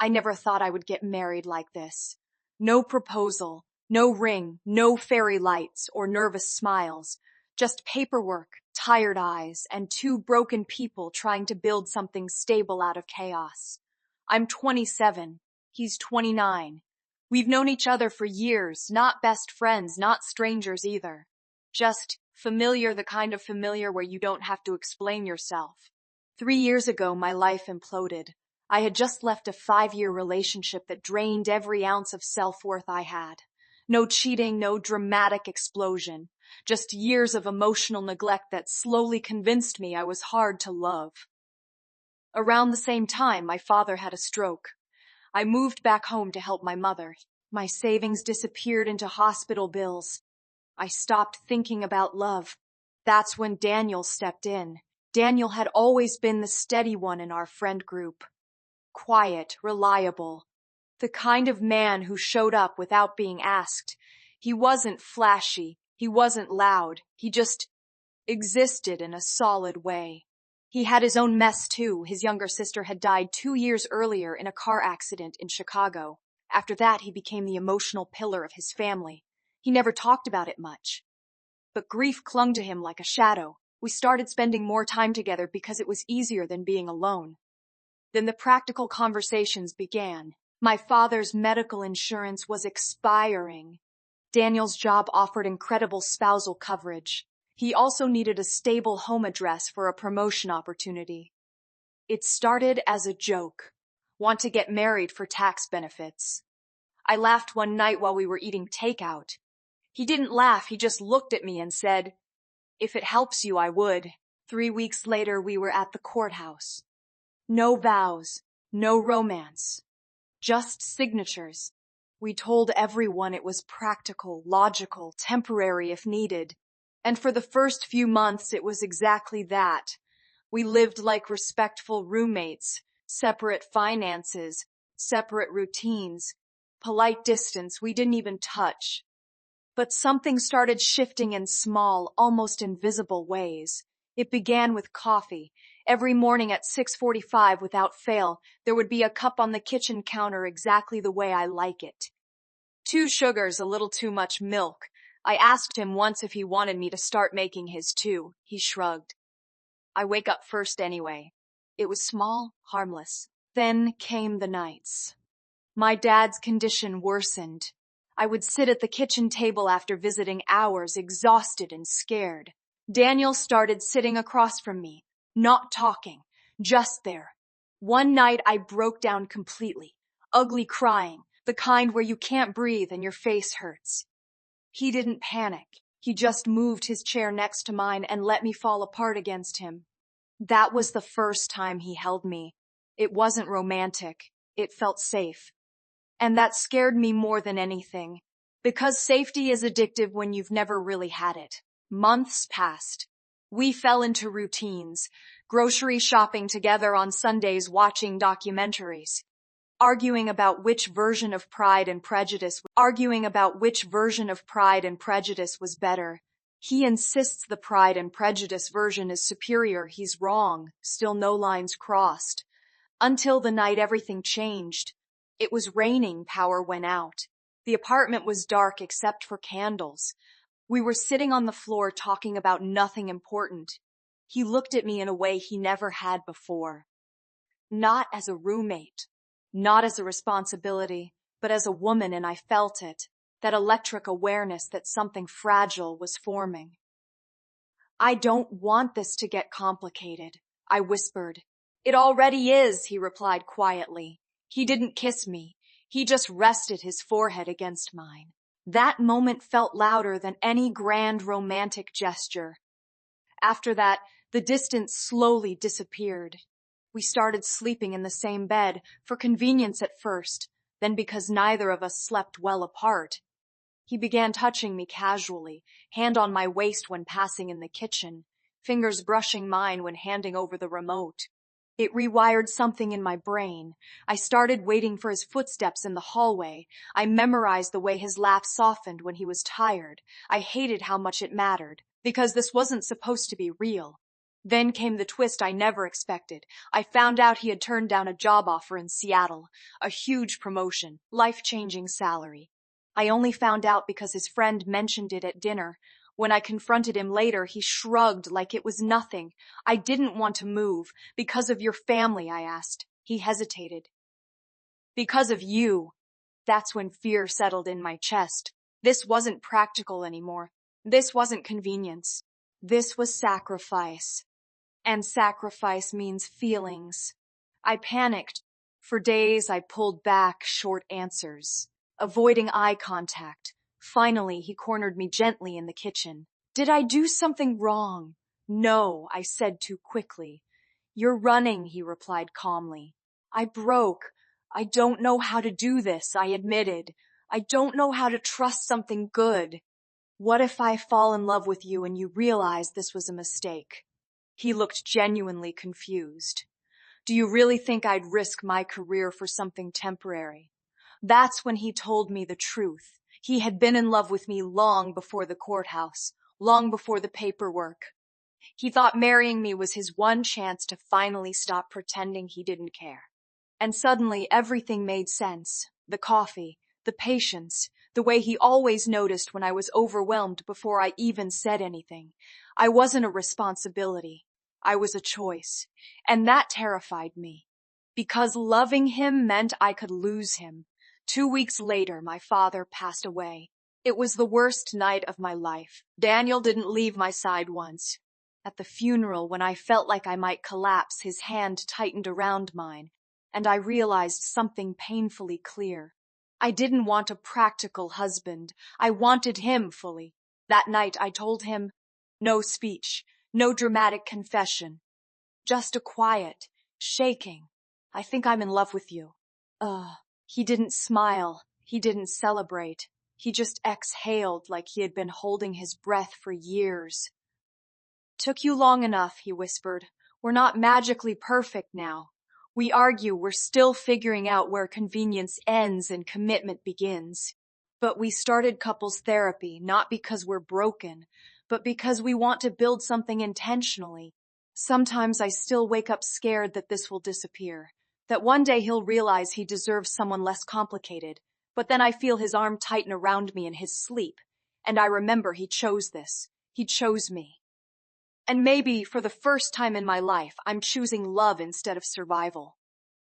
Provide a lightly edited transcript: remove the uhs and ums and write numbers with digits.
I never thought I would get married like this. No proposal, no ring, no fairy lights or nervous smiles. Just paperwork, tired eyes, and two broken people trying to build something stable out of chaos. I'm 27. He's 29. We've known each other for years, not best friends, not strangers either. Just familiar, the kind of familiar where you don't have to explain yourself. 3 years ago, my life imploded. I had just left a 5-year relationship that drained every ounce of self-worth I had. No cheating, no dramatic explosion. Just years of emotional neglect that slowly convinced me I was hard to love. Around the same time, my father had a stroke. I moved back home to help my mother. My savings disappeared into hospital bills. I stopped thinking about love. That's when Daniel stepped in. Daniel had always been the steady one in our friend group. Quiet, reliable. The kind of man who showed up without being asked. He wasn't flashy. He wasn't loud. He just existed in a solid way. He had his own mess too. His younger sister had died 2 years earlier in a car accident in Chicago. After that, he became the emotional pillar of his family. He never talked about it much. But grief clung to him like a shadow. We started spending more time together because it was easier than being alone. Then the practical conversations began. My father's medical insurance was expiring. Daniel's job offered incredible spousal coverage. He also needed a stable home address for a promotion opportunity. It started as a joke. Want to get married for tax benefits. I laughed one night while we were eating takeout. He didn't laugh, he just looked at me and said, "If it helps you, I would." 3 weeks later, we were at the courthouse. No vows, no romance, just signatures. We told everyone it was practical, logical, temporary if needed. And for the first few months, it was exactly that. We lived like respectful roommates, separate finances, separate routines, polite distance. We didn't even touch. But something started shifting in small, almost invisible ways. It began with coffee. Every morning at 6:45 without fail, there would be a cup on the kitchen counter exactly the way I like it. 2 sugars, a little too much milk. I asked him once if he wanted me to start making his too. He shrugged. I wake up first anyway. It was small, harmless. Then came the nights. My dad's condition worsened. I would sit at the kitchen table after visiting hours, exhausted and scared. Daniel started sitting across from me, not talking, just there. One night I broke down completely, ugly crying, the kind where you can't breathe and your face hurts. He didn't panic. He just moved his chair next to mine and let me fall apart against him. That was the first time he held me. It wasn't romantic. It felt safe. And that scared me more than anything, because safety is addictive when you've never really had it. Months passed. We fell into routines, grocery shopping together on Sundays, watching documentaries, arguing about which version of Pride and Prejudice was better. He insists the Pride and Prejudice version is superior. He's wrong. Still no lines crossed. Until the night everything changed. It was raining, power went out. The apartment was dark except for candles. We were sitting on the floor talking about nothing important. He looked at me in a way he never had before. Not as a roommate, not as a responsibility, but as a woman, and I felt it, that electric awareness that something fragile was forming. "I don't want this to get complicated," I whispered. "It already is," he replied quietly. He didn't kiss me. He just rested his forehead against mine. That moment felt louder than any grand romantic gesture. After that, the distance slowly disappeared. We started sleeping in the same bed, for convenience at first, then because neither of us slept well apart. He began touching me casually, hand on my waist when passing in the kitchen, fingers brushing mine when handing over the remote. It rewired something in my brain. I started waiting for his footsteps in the hallway. I memorized the way his laugh softened when he was tired. I hated how much it mattered, because this wasn't supposed to be real. Then came the twist I never expected. I found out he had turned down a job offer in Seattle, a huge promotion, life-changing salary. I only found out because his friend mentioned it at dinner. When I confronted him later, he shrugged like it was nothing. I didn't want to move. Because of your family, I asked. He hesitated. Because of you. That's when fear settled in my chest. This wasn't practical anymore. This wasn't convenience. This was sacrifice. And sacrifice means feelings. I panicked. For days, I pulled back short answers, avoiding eye contact. Finally, he cornered me gently in the kitchen. Did I do something wrong? No, I said too quickly. You're running, he replied calmly. I broke. I don't know how to do this, I admitted. I don't know how to trust something good. What if I fall in love with you and you realize this was a mistake? He looked genuinely confused. Do you really think I'd risk my career for something temporary? That's when he told me the truth. He had been in love with me long before the courthouse, long before the paperwork. He thought marrying me was his one chance to finally stop pretending he didn't care. And suddenly everything made sense. The coffee, the patience, the way he always noticed when I was overwhelmed before I even said anything. I wasn't a responsibility. I was a choice. And that terrified me. Because loving him meant I could lose him. 2 weeks later, my father passed away. It was the worst night of my life. Daniel didn't leave my side once. At the funeral, when I felt like I might collapse, his hand tightened around mine, and I realized something painfully clear. I didn't want a practical husband. I wanted him fully. That night I told him, no speech, no dramatic confession, just a quiet, shaking, I think I'm in love with you. He didn't smile. He didn't celebrate. He just exhaled like he had been holding his breath for years. Took you long enough, he whispered. We're not magically perfect now. We argue we're still figuring out where convenience ends and commitment begins. But we started couples therapy not because we're broken, but because we want to build something intentionally. Sometimes I still wake up scared that this will disappear, that one day he'll realize he deserves someone less complicated. But then I feel his arm tighten around me in his sleep, and I remember he chose this. He chose me. And maybe, for the first time in my life, I'm choosing love instead of survival.